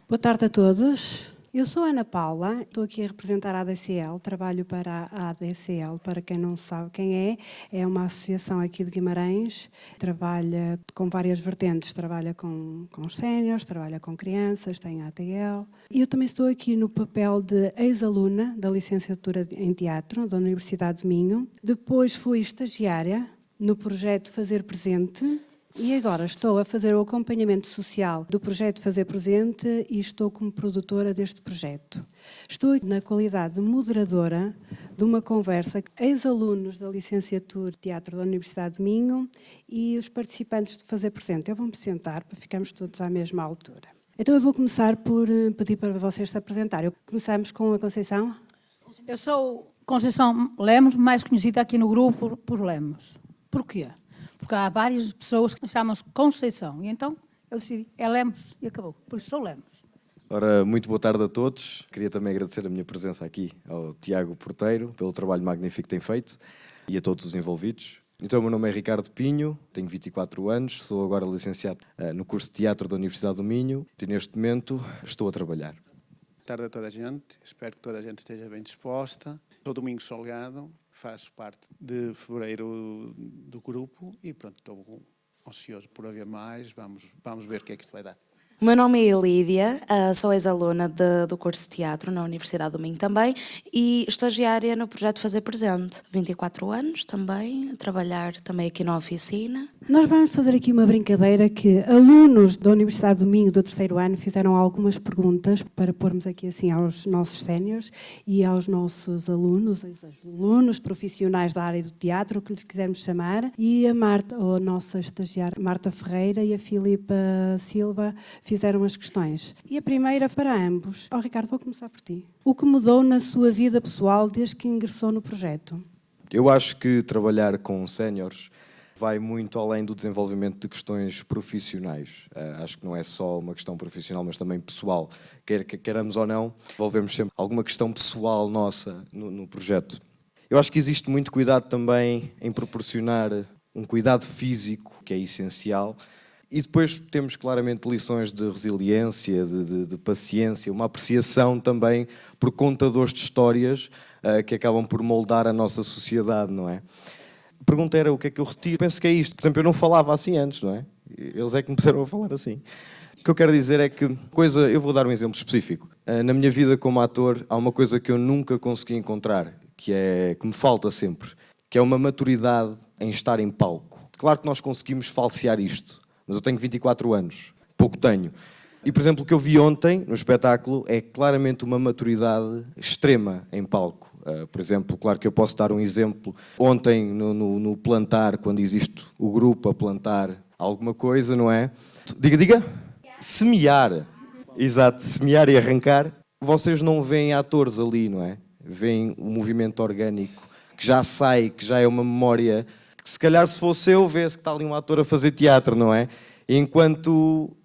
Boa tarde a todos. Eu sou Ana Paula, estou aqui a representar a ADCL, trabalho para a ADCL, para quem não sabe quem é uma associação aqui de Guimarães, trabalha com várias vertentes, trabalha com os séniores, trabalha com crianças, tem a ATL. E eu também estou aqui no papel de ex-aluna da licenciatura em teatro da Universidade de Minho, depois fui estagiária no projeto Fazer Presente. E agora estou a fazer o acompanhamento social do projeto Fazer Presente e estou como produtora deste projeto. Estou na qualidade de moderadora de uma conversa com ex-alunos da licenciatura de Teatro da Universidade de Minho e os participantes de Fazer Presente. Eu vou-me sentar para ficarmos todos à mesma altura. Então eu vou começar por pedir para vocês se apresentarem. Começamos com a Conceição. Eu sou Conceição Lemos, mais conhecida aqui no grupo por Lemos. Porquê? Porque há várias pessoas que me chamam Conceição. E então eu decidi, é Lemos e acabou. Por isso sou Lemos. Ora, muito boa tarde a todos. Queria também agradecer a minha presença aqui ao Tiago Porteiro pelo trabalho magnífico que tem feito e a todos os envolvidos. Então, o meu nome é Ricardo Pinho, tenho 24 anos, sou agora licenciado no curso de Teatro da Universidade do Minho e neste momento estou a trabalhar. Boa tarde a toda a gente, espero que toda a gente esteja bem disposta. Sou Domingos Salgado, faço parte de fevereiro do grupo e pronto, estou ansioso por haver mais, vamos ver o que é que isto vai dar. O meu nome é Elídia, sou ex-aluna do curso de teatro na Universidade do Minho também e estagiária no projeto Fazer Presente. 24 anos também, a trabalhar também aqui na oficina. Nós vamos fazer aqui uma brincadeira que alunos da Universidade do Minho do terceiro ano fizeram algumas perguntas para pormos aqui assim aos nossos séniores e aos nossos alunos, ex-alunos profissionais da área do teatro, o que lhes quisermos chamar. E a Marta, ou a nossa estagiária Marta Ferreira e a Filipa Silva fizeram as questões. E a primeira para ambos. Ricardo, vou começar por ti. O que mudou na sua vida pessoal desde que ingressou no projeto? Eu acho que trabalhar com séniores vai muito além do desenvolvimento de questões profissionais. Acho que não é só uma questão profissional, mas também pessoal. Queiramos ou não, envolvemos sempre alguma questão pessoal nossa no projeto. Eu acho que existe muito cuidado também em proporcionar um cuidado físico, que é essencial. E depois temos claramente lições de resiliência, de paciência, uma apreciação também por contadores de histórias que acabam por moldar a nossa sociedade, não é? A pergunta era o que é que eu retiro. Penso que é isto. Por exemplo, eu não falava assim antes, não é? Eles é que me puseram a falar assim. O que eu quero dizer é que, eu vou dar um exemplo específico. Na minha vida como ator, há uma coisa que eu nunca consegui encontrar, que me falta sempre, que é uma maturidade em estar em palco. Claro que nós conseguimos falsear isto, mas eu tenho 24 anos, pouco tenho. E, por exemplo, o que eu vi ontem no espetáculo é claramente uma maturidade extrema em palco. Por exemplo, claro que eu posso dar um exemplo. Ontem, no plantar, quando existe o grupo a plantar alguma coisa, não é? Diga. Semear. Exato, semear e arrancar. Vocês não veem atores ali, não é? Veem um movimento orgânico que já sai, que já é uma memória... Se calhar se fosse eu, vê-se que está ali um ator a fazer teatro, não é? Enquanto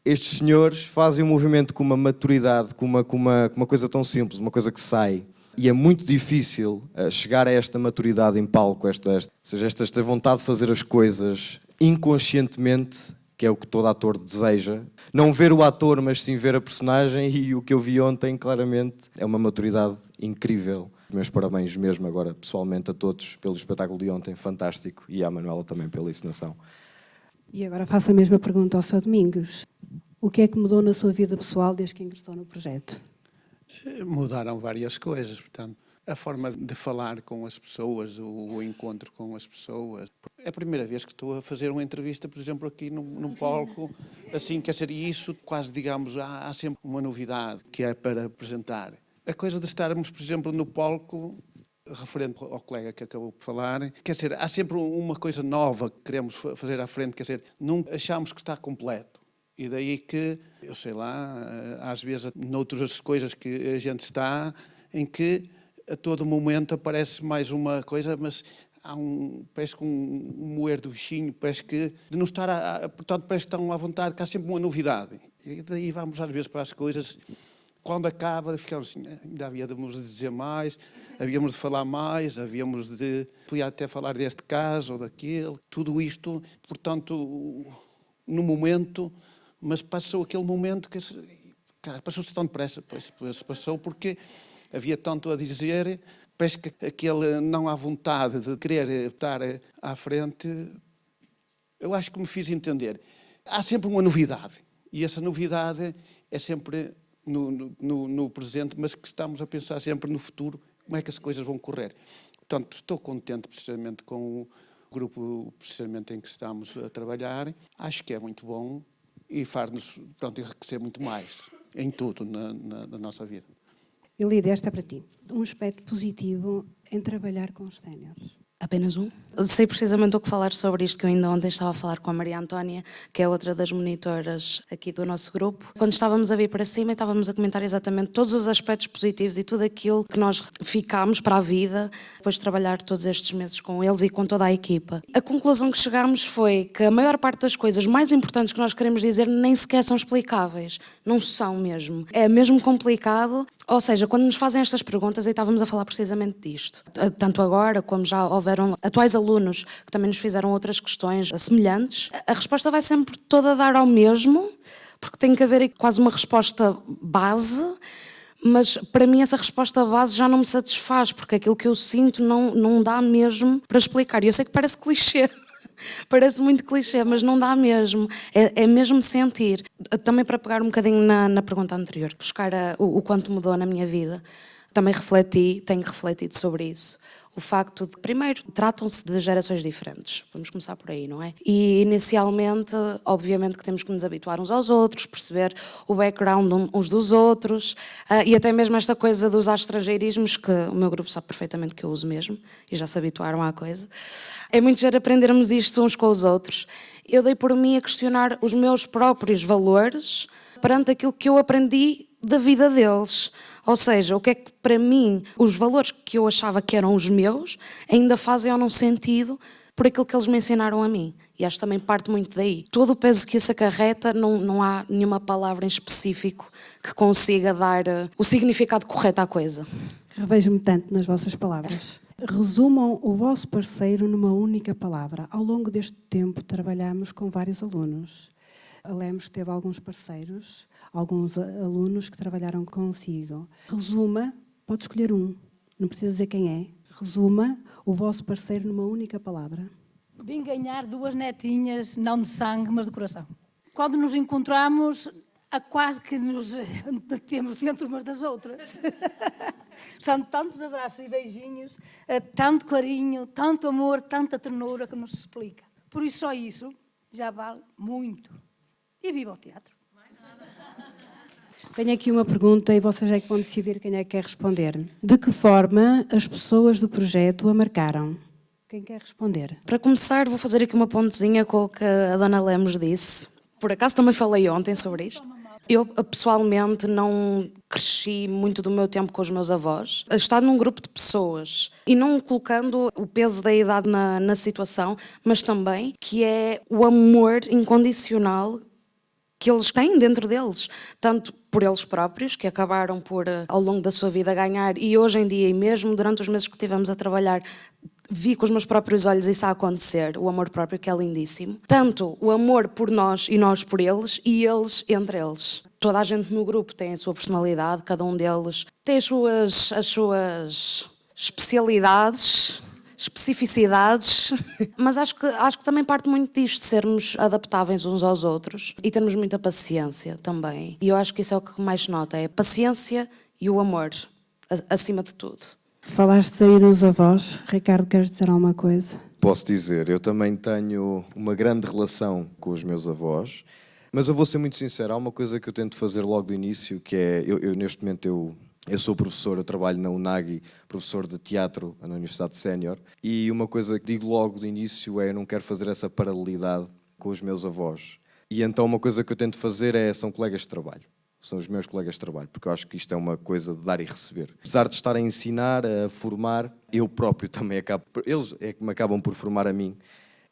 estes senhores fazem um movimento com uma maturidade, com uma coisa tão simples, uma coisa que sai. E é muito difícil chegar a esta maturidade em palco, esta vontade de fazer as coisas inconscientemente, que é o que todo ator deseja. Não ver o ator, mas sim ver a personagem, e o que eu vi ontem, claramente, é uma maturidade incrível. Meus parabéns mesmo agora, pessoalmente, a todos pelo espetáculo de ontem, fantástico, e à Manuela também pela encenação. E agora faço a mesma pergunta ao Sr. Domingos. O que é que mudou na sua vida pessoal desde que ingressou no projeto? Mudaram várias coisas, portanto, a forma de falar com as pessoas, o encontro com as pessoas. É a primeira vez que estou a fazer uma entrevista, por exemplo, aqui no palco, assim, quer dizer, isso quase, digamos, há sempre uma novidade que é para apresentar. A coisa de estarmos, por exemplo, no palco, referente ao colega que acabou por falar, quer dizer, há sempre uma coisa nova que queremos fazer à frente, quer dizer, não achamos que está completo. E daí que, eu sei lá, às vezes, noutras coisas que a gente está, em que a todo momento aparece mais uma coisa, mas há parece que um moer do bichinho, parece que, de não estar, portanto, parece que estão à vontade, que há sempre uma novidade. E daí vamos, às vezes, para as coisas... Quando acaba, ficamos assim, ainda havíamos de dizer mais, havíamos de falar mais, podia até falar deste caso ou daquele, tudo isto, portanto, no momento, mas passou aquele momento que cara, passou-se tão depressa, pois passou porque havia tanto a dizer, parece que aquele não há vontade de querer estar à frente, eu acho que me fiz entender. Há sempre uma novidade, e essa novidade é sempre no presente, mas que estamos a pensar sempre no futuro, como é que as coisas vão correr. Portanto, estou contente precisamente com o grupo precisamente em que estamos a trabalhar, acho que é muito bom e faz-nos enriquecer muito mais em tudo na nossa vida. E Lídia, esta é para ti. Um aspecto positivo em trabalhar com os séniores. Apenas um? Eu sei precisamente o que falar sobre isto, que eu ainda ontem estava a falar com a Maria Antónia, que é outra das monitoras aqui do nosso grupo. Quando estávamos a vir para cima, estávamos a comentar exatamente todos os aspectos positivos e tudo aquilo que nós ficámos para a vida, depois de trabalhar todos estes meses com eles e com toda a equipa. A conclusão que chegámos foi que a maior parte das coisas mais importantes que nós queremos dizer nem sequer são explicáveis. Não são mesmo. É mesmo complicado. Ou seja, quando nos fazem estas perguntas, e estávamos a falar precisamente disto, tanto agora como já houveram atuais alunos que também nos fizeram outras questões semelhantes, a resposta vai sempre toda a dar ao mesmo, porque tem que haver quase uma resposta base, mas para mim essa resposta base já não me satisfaz, porque aquilo que eu sinto não dá mesmo para explicar. E eu sei que parece clichê. Parece muito clichê, mas não dá mesmo. É mesmo sentir. Também para pegar um bocadinho na pergunta anterior, buscar o quanto mudou na minha vida, também tenho refletido sobre isso. O facto de, primeiro, tratam-se de gerações diferentes. Vamos começar por aí, não é? E, inicialmente, obviamente que temos que nos habituar uns aos outros, perceber o background uns dos outros, e até mesmo esta coisa de usar estrangeirismos, que o meu grupo sabe perfeitamente que eu uso mesmo, e já se habituaram à coisa. É muito giro aprendermos isto uns com os outros. Eu dei por mim a questionar os meus próprios valores perante aquilo que eu aprendi da vida deles. Ou seja, o que é que para mim, os valores que eu achava que eram os meus, ainda fazem ou não sentido por aquilo que eles me ensinaram a mim. E acho que também parte muito daí. Todo o peso que isso acarreta, não há nenhuma palavra em específico que consiga dar o significado correto à coisa. Revejo-me tanto nas vossas palavras. Resumam o vosso parceiro numa única palavra. Ao longo deste tempo trabalhamos com vários alunos. A Lemos teve alguns parceiros, alguns alunos que trabalharam consigo. Resuma, pode escolher um, não precisa dizer quem é. Resuma o vosso parceiro numa única palavra. Vim ganhar 2 netinhas, não de sangue, mas de coração. Quando nos encontramos, quase que nos metemos dentro umas das outras. São tantos abraços e beijinhos, tanto carinho, tanto amor, tanta ternura que não se explica. Por isso, só isso já vale muito. E viva o teatro. Tenho aqui uma pergunta e vocês é que vão decidir quem é que quer responder. De que forma as pessoas do projeto a marcaram? Quem quer responder? Para começar, vou fazer aqui uma pontezinha com o que a Dona Lemos disse. Por acaso também falei ontem sobre isto. Eu, pessoalmente, não cresci muito do meu tempo com os meus avós. Estar num grupo de pessoas e não colocando o peso da idade na situação, mas também que é o amor incondicional que eles têm dentro deles, tanto por eles próprios, que acabaram por, ao longo da sua vida, ganhar, e hoje em dia, e mesmo durante os meses que estivemos a trabalhar, vi com os meus próprios olhos isso a acontecer, o amor próprio, que é lindíssimo. Tanto o amor por nós e nós por eles, e eles entre eles. Toda a gente no grupo tem a sua personalidade, cada um deles tem as suas especialidades, especificidades, mas acho que também parte muito disto, de sermos adaptáveis uns aos outros e termos muita paciência também. E eu acho que isso é o que mais se nota, é a paciência e o amor, acima de tudo. Falaste aí nos avós. Ricardo, queres dizer alguma coisa? Posso dizer, eu também tenho uma grande relação com os meus avós, mas eu vou ser muito sincero, há uma coisa que eu tento fazer logo do início, que é, neste momento eu sou professor, eu trabalho na UNAGI, professor de teatro na Universidade Sénior, e uma coisa que digo logo do início é eu não quero fazer essa paralelidade com os meus avós. E então uma coisa que eu tento fazer são colegas de trabalho. São os meus colegas de trabalho, porque eu acho que isto é uma coisa de dar e receber. Apesar de estar a ensinar, a formar, eu próprio também eles é que me acabam por formar a mim.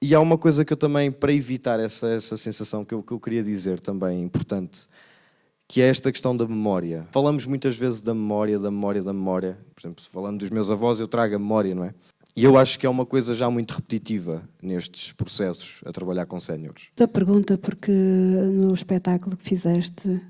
E há uma coisa que eu também, para evitar essa sensação que eu queria dizer também importante, que é esta questão da memória. Falamos muitas vezes da memória. Por exemplo, falando dos meus avós, eu trago a memória, não é? E eu acho que é uma coisa já muito repetitiva nestes processos a trabalhar com séniores. Esta pergunta porque no espetáculo que fizeste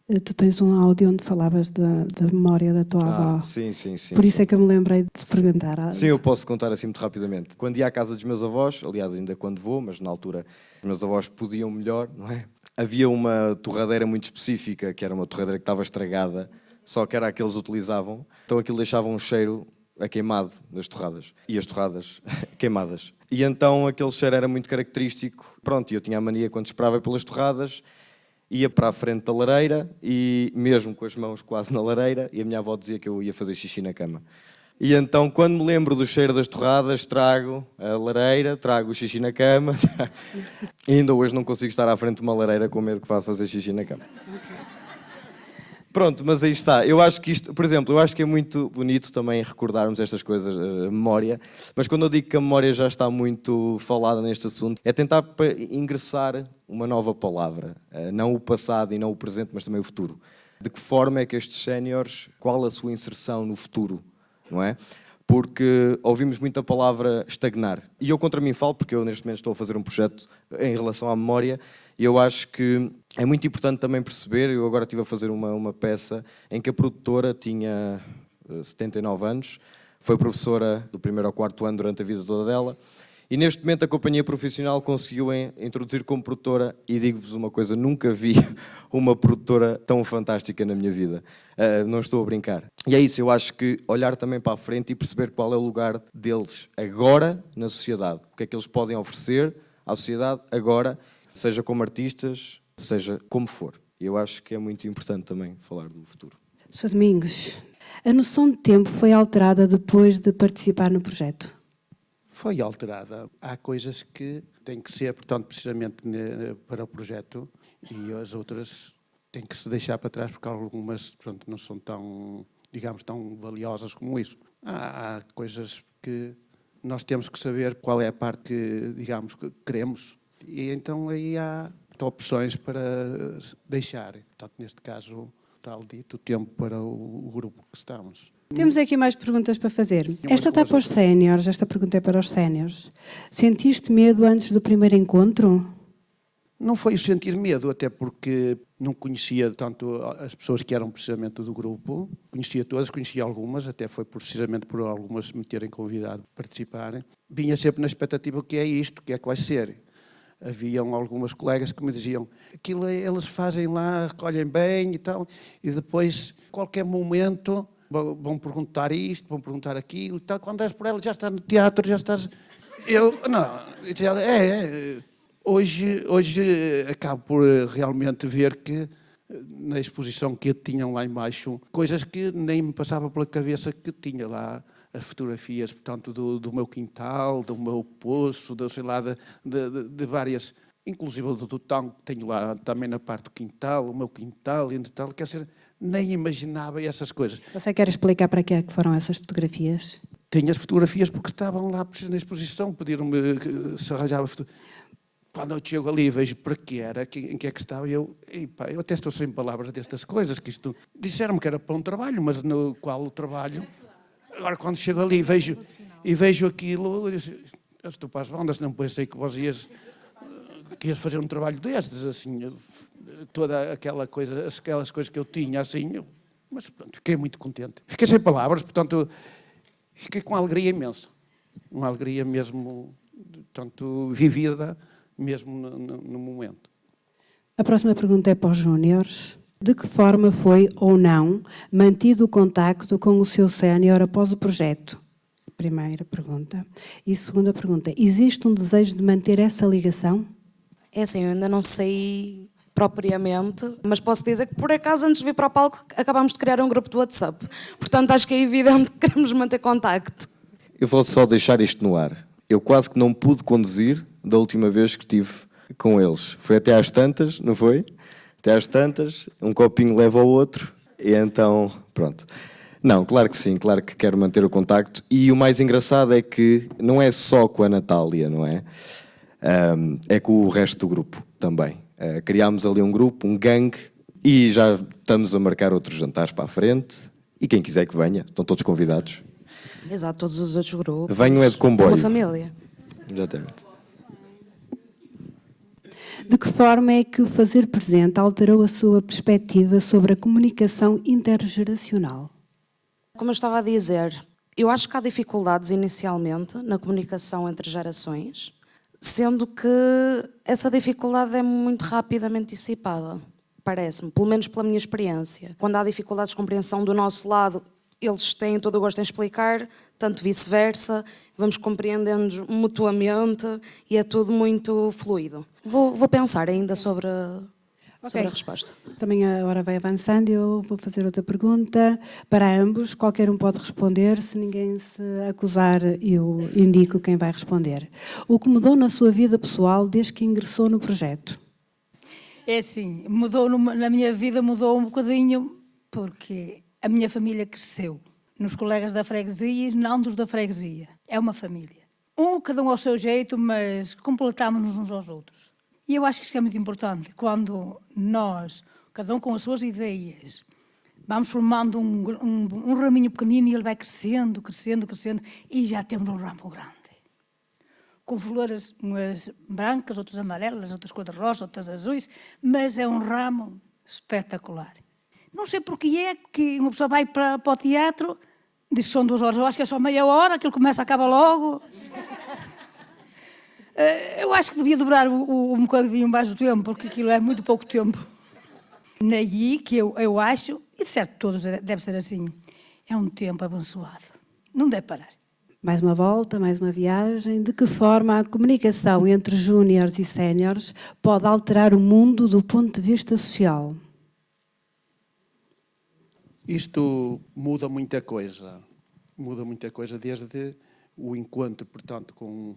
Tu tens um áudio onde falavas da memória da tua avó. Sim. Por isso é que eu me lembrei de te perguntar. Sim, eu posso contar assim muito rapidamente. Quando ia à casa dos meus avós, aliás, ainda quando vou, mas na altura os meus avós podiam melhor, não é? Havia uma torradeira muito específica, que era uma torradeira que estava estragada, só que era a que eles utilizavam. Então aquilo deixava um cheiro a queimado das torradas. E as torradas queimadas. E então aquele cheiro era muito característico. Pronto, eu tinha a mania, quando esperava pelas torradas, ia para a frente da lareira e mesmo com as mãos quase na lareira, e a minha avó dizia que eu ia fazer xixi na cama. E então, quando me lembro do cheiro das torradas, trago a lareira, trago o xixi na cama. E ainda hoje não consigo estar à frente de uma lareira com medo que vá fazer xixi na cama. Pronto, mas aí está. Eu acho que isto, por exemplo, eu acho que é muito bonito também recordarmos estas coisas, a memória, mas quando eu digo que a memória já está muito falada neste assunto, é tentar ingressar uma nova palavra, não o passado e não o presente, mas também o futuro. De que forma é que estes séniores, qual a sua inserção no futuro, não é? Porque ouvimos muito a palavra estagnar. E eu contra mim falo, porque eu neste momento estou a fazer um projeto em relação à memória, e eu acho que é muito importante também perceber, eu agora estive a fazer uma peça em que a produtora tinha 79 anos, foi professora do 1º ao 4º ano durante a vida toda dela, e neste momento a companhia profissional conseguiu introduzir como produtora, e digo-vos uma coisa, nunca vi uma produtora tão fantástica na minha vida. Não estou a brincar. E é isso, eu acho que olhar também para a frente e perceber qual é o lugar deles agora na sociedade. O que é que eles podem oferecer à sociedade agora, seja como artistas, seja como for. E eu acho que é muito importante também falar do futuro. Sr. Domingos, a noção de tempo foi alterada depois de participar no projeto? Foi alterada. Há coisas que têm que ser, portanto, precisamente para o projeto, e as outras têm que se deixar para trás porque algumas, portanto, não são tão, digamos, tão valiosas como isso. Há coisas que nós temos que saber qual é a parte que, digamos, que queremos, e então aí há opções para deixar. Portanto, neste caso, tal dito, o tempo para o grupo que estamos. Temos aqui mais perguntas para fazer. Esta está para os séniores, esta pergunta é para os séniores. Sentiste medo antes do primeiro encontro? Não foi o sentir medo, até porque não conhecia tanto as pessoas que eram precisamente do grupo. Conhecia todas, conhecia algumas, até foi precisamente por algumas me terem convidado a participarem. Vinha sempre na expectativa: o que é isto, o que é que vai ser? Haviam algumas colegas que me diziam: aquilo eles fazem lá, recolhem bem e tal, e depois, a qualquer momento, vão perguntar isto, vão perguntar aquilo e tal. Quando és por ela, já estás no teatro, já estás... Hoje acabo por realmente ver que, na exposição que tinham lá embaixo, coisas que nem me passava pela cabeça que tinha lá. As fotografias, portanto, do meu quintal, do meu poço, sei lá, de várias, inclusive do tanque que tenho lá também na parte do quintal, o meu quintal e tal, quer dizer, nem imaginava essas coisas. Você quer explicar para que é que foram essas fotografias? Tenho as fotografias porque estavam lá na exposição, pediram-me se arranjava fotografias. Quando eu chego ali e vejo para que era, em que é que estava, eu até estou sem palavras destas coisas, que isto... Disseram-me que era para um trabalho, mas no qual o trabalho... Agora, quando chego ali e vejo aquilo, eu estou para as bandas, não pensei que ias fazer um trabalho destes, assim, toda aquelas coisas que eu tinha, assim, mas pronto, fiquei muito contente. Fiquei sem palavras, portanto, fiquei com uma alegria imensa, uma alegria mesmo, portanto, vivida, mesmo no momento. A próxima pergunta é para os júniores. De que forma foi, ou não, mantido o contacto com o seu sénior após o projeto? Primeira pergunta. E segunda pergunta, existe um desejo de manter essa ligação? É assim, eu ainda não sei propriamente, mas posso dizer que, por acaso, antes de vir para o palco, acabámos de criar um grupo de WhatsApp. Portanto, acho que é evidente que queremos manter contacto. Eu vou só deixar isto no ar. Eu quase que não pude conduzir da última vez que estive com eles. Foi até às tantas, não foi? Até às tantas, um copinho leva ao outro, e então, pronto. Não, claro que sim, claro que quero manter o contacto, e o mais engraçado é que não é só com a Natália, não é? É com o resto do grupo também. Criámos ali um grupo, um gangue, e já estamos a marcar outros jantares para a frente, e quem quiser que venha, estão todos convidados. Exato, todos os outros grupos. Venham é de comboio. É uma família. Exatamente. De que forma é que o fazer presente alterou a sua perspectiva sobre a comunicação intergeracional? Como eu estava a dizer, eu acho que há dificuldades inicialmente na comunicação entre gerações, sendo que essa dificuldade é muito rapidamente dissipada, parece-me, pelo menos pela minha experiência. Quando há dificuldades de compreensão do nosso lado, eles têm todo o gosto em explicar, tanto vice-versa, vamos compreendendo mutuamente e é tudo muito fluido. Vou pensar ainda sobre a resposta. Também a hora vai avançando e eu vou fazer outra pergunta para ambos. Qualquer um pode responder. Se ninguém se acusar, eu indico quem vai responder. O que mudou na sua vida pessoal desde que ingressou no projeto? É assim, na minha vida mudou um bocadinho porque a minha família cresceu nos colegas da freguesia e não dos da freguesia. É uma família. Cada um ao seu jeito, mas completamos-nos uns aos outros. E eu acho que isso é muito importante, quando nós, cada um com as suas ideias, vamos formando um raminho pequenino e ele vai crescendo, crescendo, crescendo, e já temos um ramo grande. Com flores, umas brancas, outras amarelas, outras cor-de-rosa, outras azuis, mas é um ramo espetacular. Não sei porque é que uma pessoa vai para o teatro, diz que são 2 horas, eu acho que é só meia hora, aquilo começa, acaba logo. Eu acho que devia dobrar um bocadinho mais do tempo, porque aquilo é muito pouco tempo. Naí, que eu acho, e de certo todos deve ser assim, é um tempo abençoado. Não deve parar. Mais uma volta, mais uma viagem. De que forma a comunicação entre júniores e séniores pode alterar o mundo do ponto de vista social? Isto muda muita coisa. Muda muita coisa desde o encontro, portanto, com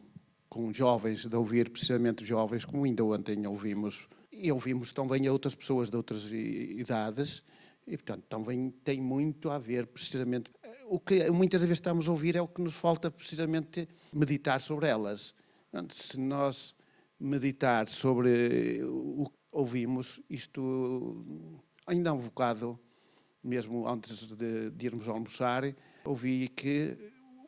jovens, de ouvir precisamente jovens, como ainda ontem ouvimos, e ouvimos também outras pessoas de outras idades, e, portanto, também tem muito a ver, precisamente, o que muitas vezes estamos a ouvir é o que nos falta, precisamente, meditar sobre elas. Portanto, se nós meditar sobre o que ouvimos, isto, ainda há um bocado, mesmo antes de irmos almoçar, ouvi que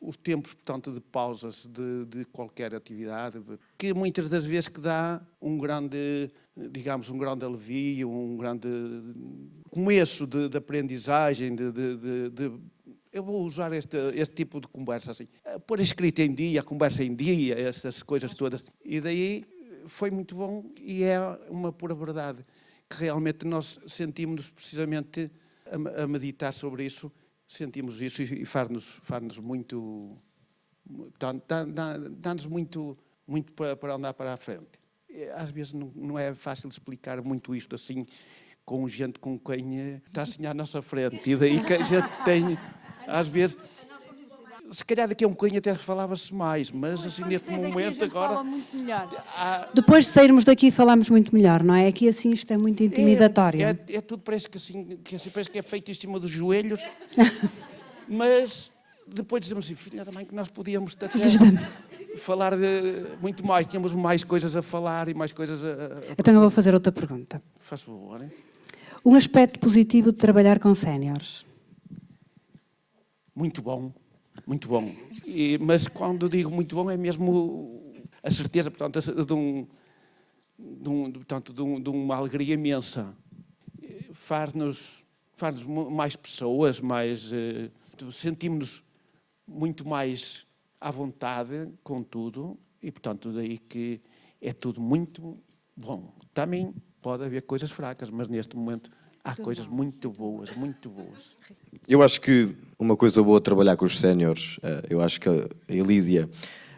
os tempos, portanto, de pausas de qualquer atividade, que muitas das vezes que dá um grande, digamos, um grande alivio, um grande começo de aprendizagem, eu vou usar este tipo de conversa assim, pôr a escrita em dia, a conversa em dia, essas coisas todas. E daí foi muito bom e é uma pura verdade, que realmente nós sentimos-nos precisamente a meditar sobre isso, sentimos isso e faz-nos muito, dá-nos muito para andar para a frente. Às vezes não é fácil explicar muito isto assim, com gente com quem está assim à nossa frente, e daí que a gente tem, às vezes, se calhar daqui a um bocadinho até falava-se mais, mas assim neste momento agora... Depois de sairmos daqui falamos muito melhor, não é? Aqui assim isto é muito intimidatório. É tudo, parece que é feito em cima dos joelhos, mas depois dizemos assim, filha da mãe, que nós podíamos até falar muito mais, tínhamos mais coisas a falar e mais coisas a... Então eu vou fazer outra pergunta. Faz favor, hein? Um aspecto positivo de trabalhar com séniores? Muito bom. Muito bom. Mas quando digo muito bom é mesmo a certeza, portanto, de uma alegria imensa. Faz-nos mais pessoas, sentimos-nos muito mais à vontade com tudo e, portanto, daí que é tudo muito bom. Também pode haver coisas fracas, mas neste momento há coisas muito boas, muito boas. Eu acho que uma coisa boa de trabalhar com os séniores, eu acho que a Lídia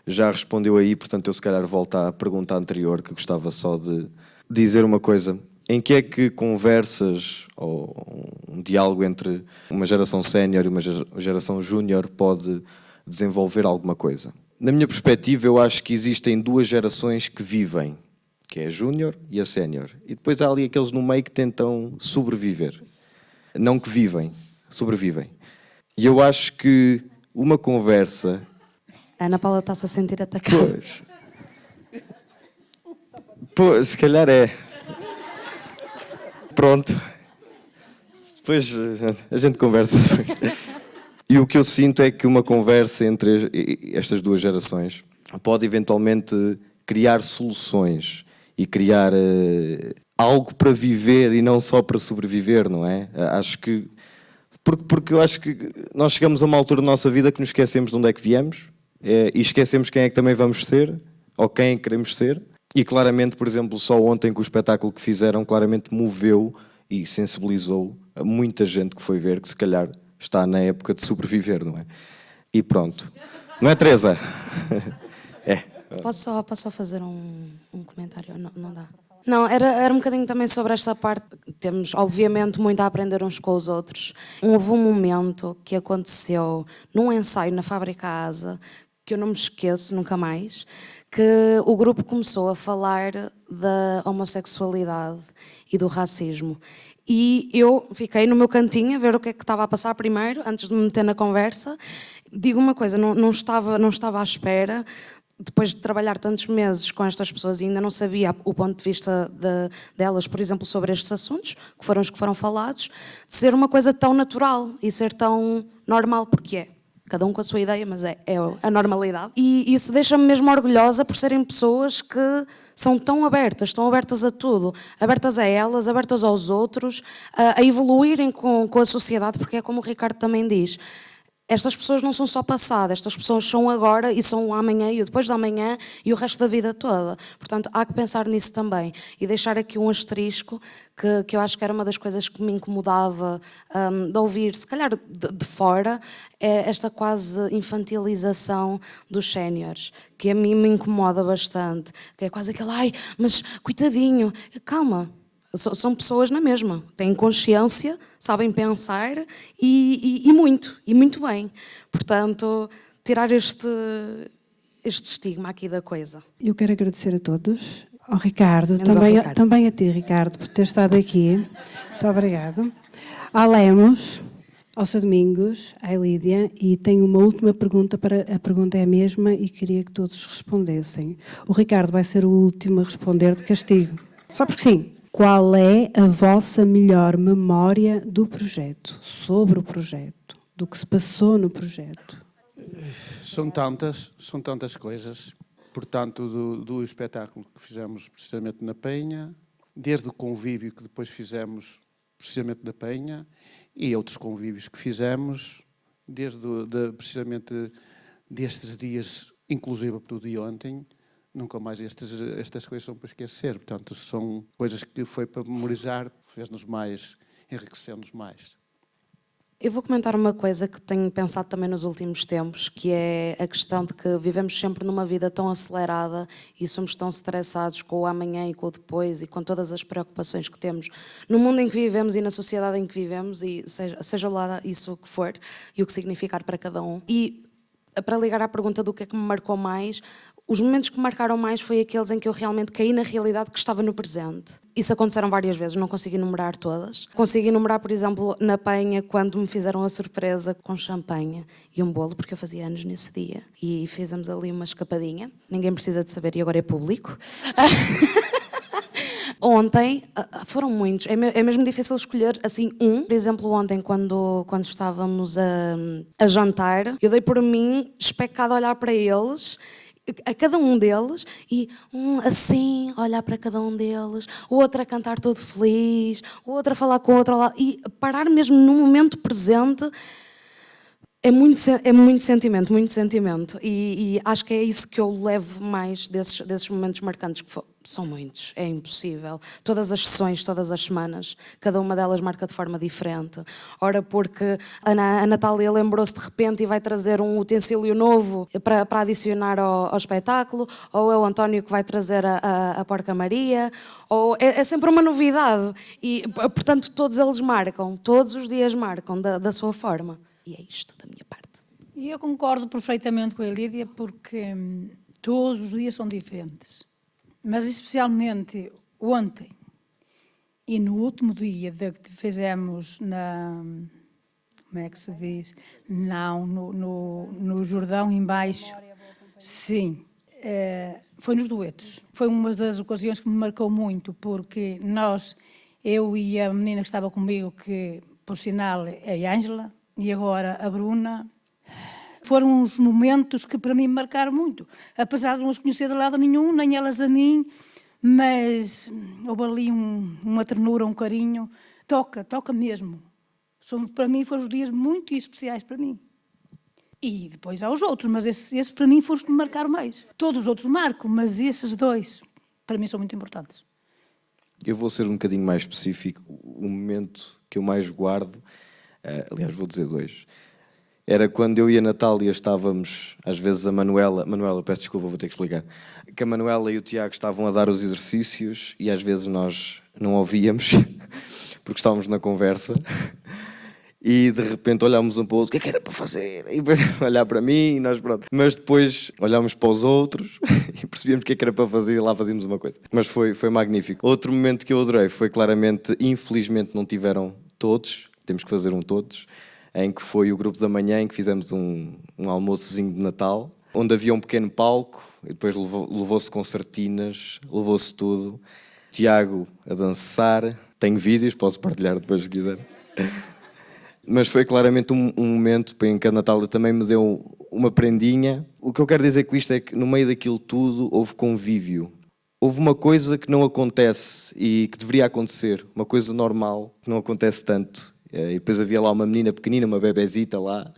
já respondeu aí, portanto eu se calhar volto à pergunta anterior, que gostava só de dizer uma coisa. Em que é que conversas ou um diálogo entre uma geração sénior e uma geração júnior pode desenvolver alguma coisa? Na minha perspectiva, eu acho que existem 2 gerações que vivem, que é a júnior e a sénior. E depois há ali aqueles no meio que tentam sobreviver. Não que vivem, sobrevivem. E eu acho que uma conversa... A Ana Paula está-se a sentir atacada. Pois, se calhar é. Pronto. Depois a gente conversa depois. E o que eu sinto é que uma conversa entre estas 2 gerações pode eventualmente criar soluções e criar algo para viver e não só para sobreviver, não é? Acho que porque eu acho que nós chegamos a uma altura da nossa vida que nos esquecemos de onde é que viemos e esquecemos quem é que também vamos ser ou quem queremos ser. E claramente, por exemplo, só ontem com o espetáculo que fizeram, claramente moveu e sensibilizou a muita gente que foi ver, que se calhar está na época de sobreviver, não é? E pronto. Não é, Teresa? É. Posso só fazer um comentário? Não, não dá. Não, era um bocadinho também sobre esta parte. Temos, obviamente, muito a aprender uns com os outros. Houve um momento que aconteceu num ensaio na Fábrica Asa, que eu não me esqueço nunca mais, que o grupo começou a falar da homossexualidade e do racismo. E eu fiquei no meu cantinho a ver o que é que estava a passar primeiro, antes de me meter na conversa. Digo uma coisa, não estava à espera, depois de trabalhar tantos meses com estas pessoas e ainda não sabia o ponto de vista delas, por exemplo, sobre estes assuntos, que foram os que foram falados, de ser uma coisa tão natural e ser tão normal, porque é. Cada um com a sua ideia, mas é a normalidade. E isso deixa-me mesmo orgulhosa por serem pessoas que são tão abertas, estão abertas a tudo, abertas a elas, abertas aos outros, a evoluírem com a sociedade, porque é como o Ricardo também diz. Estas pessoas não são só passado, estas pessoas são agora e são o amanhã e o depois da manhã e o resto da vida toda. Portanto, há que pensar nisso também e deixar aqui um asterisco que eu acho que era uma das coisas que me incomodava de ouvir, se calhar de fora, é esta quase infantilização dos séniores, que a mim me incomoda bastante, que é quase aquele, ai, mas coitadinho, calma. São pessoas na mesma, têm consciência, sabem pensar e muito bem. Portanto, tirar este estigma aqui da coisa. Eu quero agradecer a todos, ao Ricardo, Menos ao Ricardo. também a ti, Ricardo, por ter estado aqui. Muito obrigado. À Lemos, ao Sr. Domingos, à Lídia, e tenho uma última pergunta, a pergunta é a mesma e queria que todos respondessem. O Ricardo vai ser o último a responder de castigo. Só porque sim. Qual é a vossa melhor memória do projeto, sobre o projeto, do que se passou no projeto? São tantas coisas. Portanto, do espetáculo que fizemos precisamente na Penha, desde o convívio que depois fizemos precisamente na Penha e outros convívios que fizemos, precisamente destes dias, inclusive do de ontem. Nunca mais estas coisas são para esquecer. Portanto, são coisas que foi para memorizar, fez-nos mais, enriquecendo-nos mais. Eu vou comentar uma coisa que tenho pensado também nos últimos tempos, que é a questão de que vivemos sempre numa vida tão acelerada e somos tão estressados com o amanhã e com o depois e com todas as preocupações que temos no mundo em que vivemos e na sociedade em que vivemos, e seja lá isso o que for e o que significar para cada um. E para ligar à pergunta do que é que me marcou mais, os momentos que me marcaram mais foi aqueles em que eu realmente caí na realidade que estava no presente. Isso aconteceram várias vezes, não consegui enumerar todas. Consegui enumerar, por exemplo, na Penha, quando me fizeram a surpresa com champanhe e um bolo, porque eu fazia anos nesse dia. E fizemos ali uma escapadinha. Ninguém precisa de saber e agora é público. Ontem, foram muitos, é mesmo difícil escolher assim um. Por exemplo, ontem quando estávamos a jantar, eu dei por mim especado a olhar para eles, a cada um deles, e assim, olhar para cada um deles, o outro a cantar todo feliz, o outro a falar com o outro ao lado, e parar mesmo no momento presente. É muito sentimento, e acho que é isso que eu levo mais desses momentos marcantes, que são muitos, é impossível. Todas as sessões, todas as semanas, cada uma delas marca de forma diferente. Ora porque a Natália lembrou-se de repente e vai trazer um utensílio novo para adicionar ao espetáculo, ou é o António que vai trazer a Porca Maria, ou é sempre uma novidade, e portanto todos eles marcam, todos os dias marcam da sua forma. E é isto da minha parte. E eu concordo perfeitamente com a Lídia, porque todos os dias são diferentes. Mas especialmente ontem e no último dia que fizemos como é que se diz? Não, no Jordão embaixo. Sim, foi nos duetos. Foi uma das ocasiões que me marcou muito, porque eu e a menina que estava comigo, que por sinal é a Ângela, e agora a Bruna, foram uns momentos que para mim me marcaram muito. Apesar de não os conhecer de lado nenhum, nem elas a mim, mas houve ali uma ternura, um carinho. Toca mesmo. Para mim foram os dias muito especiais para mim. E depois há os outros, mas esses para mim foram os que me marcaram mais. Todos os outros marcam, mas esses dois para mim são muito importantes. Eu vou ser um bocadinho mais específico. O momento que eu mais guardo, aliás, vou dizer 2, era quando eu e a Natália estávamos, às vezes a Manuela, peço desculpa, vou ter que explicar, que a Manuela e o Tiago estavam a dar os exercícios e às vezes nós não ouvíamos, porque estávamos na conversa, e de repente olhámos um para o outro, o que era para fazer? E depois olhar para mim, e nós pronto. Mas depois olhámos para os outros e percebíamos o que era para fazer e lá fazíamos uma coisa. Mas foi magnífico. Outro momento que eu adorei foi claramente, infelizmente não tiveram todos, temos que fazer um todos, em que foi o grupo da manhã, em que fizemos um almoçozinho de Natal, onde havia um pequeno palco, e depois levou-se concertinas, levou-se tudo. Tiago a dançar, tenho vídeos, posso partilhar depois se quiser. Mas foi claramente um momento em que a Natália também me deu uma prendinha. O que eu quero dizer com isto é que no meio daquilo tudo houve convívio. Houve uma coisa que não acontece e que deveria acontecer, uma coisa normal, que não acontece tanto. E depois havia lá uma menina pequenina, uma bebezita lá,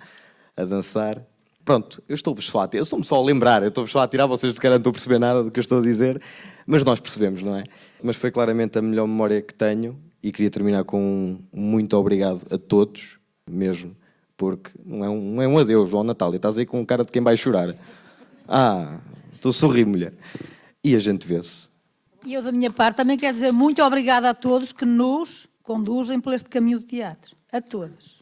a dançar. Pronto, eu estou-me só a lembrar, eu estou-vos só a tirar, vocês se calhar não estão a perceber nada do que eu estou a dizer, mas nós percebemos, não é? Mas foi claramente a melhor memória que tenho e queria terminar com muito obrigado a todos, mesmo, porque não é um adeus, João Natália, estás aí com cara de quem vai chorar. Estou a sorrir, mulher. E a gente vê-se. E eu, da minha parte, também quero dizer muito obrigada a todos que nos conduzem por este caminho do teatro. A todos.